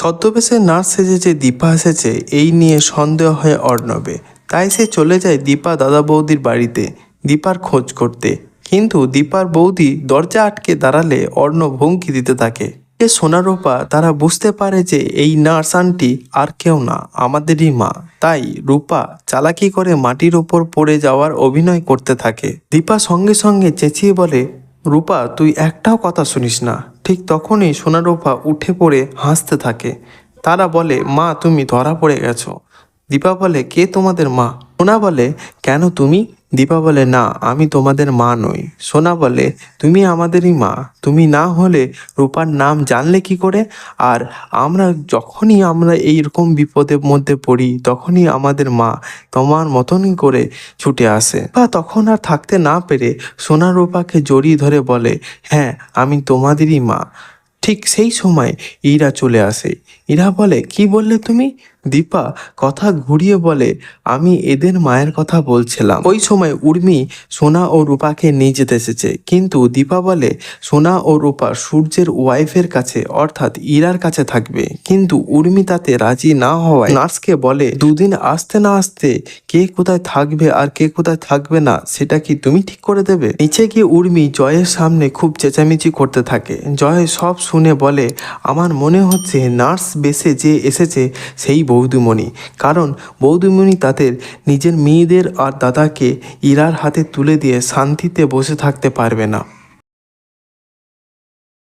ছদ্মবেশে নার্স সেজে যে দীপা এসেছে এই নিয়ে সন্দেহ হয় অর্ণবে। তাই সে চলে যায় দীপা দাদা বৌদির বাড়িতে দীপার খোঁজ করতে। কিন্তু দীপার বৌদি দরজা আটকে দাঁড়ালে অর্ণব হুমকি দিতে থাকে। সোনারূপা তারা বুঝতে পারে যে এই নার্স আন্টি আর কেউ না, আমাদেরই মা। তাই রূপা চালাকি করে মাটির ওপর পড়ে যাওয়ার অভিনয় করতে থাকে। দীপা সঙ্গে সঙ্গে চেঁচিয়ে বলে, রূপা তুই একটাও কথা শুনিস না। ঠিক তখনই সোনারূপা উঠে পড়ে হাসতে থাকে। তারা বলে, মা তুমি ধরা পড়ে গেছো। দীপা বলে, কে তোমাদের মা? সোনা বলে, কেন তুমি? দীপা বলে, না আমি তোমাদের মা নই। সোনা বলে, তুমি আমাদেরই মা। তুমি না হলে রূপার নাম জানলে কি করে? আর যখনই আমরা এইরকম বিপদের মধ্যে পড়ি তখনই আমাদের মা তোমার মতনই করে ছুটে আসে। বা তখন আর থাকতে না পেরে সোনা রূপাকে জড়িয়ে ধরে বলে, হ্যাঁ আমি তোমাদেরই মা। ঠিক সেই সময় ইরা চলে আসে। ইরা বলে, কি বললে তুমি? দীপা কথা ঘুরিয়ে বলে, আমি এদের মায়ের কথা বলছিলাম। ওই সময় উর্মি সোনা ও রূপাকে নিয়ে যেতে এসেছে। কিন্তু দীপা বলে, সোনা ও রূপা সূর্যের ওয়াইফের কাছে অর্থাৎ ইরার কাছে থাকবে। কিন্তু উর্মি তাতে রাজি না হওয়ায় নার্সকে বলে, দুদিন আসতে না আসতে কে কোথায় থাকবে আর কে কোথায় থাকবে না সেটা কি তুমি ঠিক করে দেবে? নিচে গিয়ে উর্মি জয়ের সামনে খুব চেঁচামেচি করতে থাকে। জয় সব শুনে বলে, আমার মনে হচ্ছে নার্স বেশে যে এসেছে সেই বৌদিমণি। কারণ বৌদিমণি তাদের নিজের মেয়েদের আর দাদাকে ইরার হাতে তুলে দিয়ে শান্তিতে বসে থাকতে পারবে না।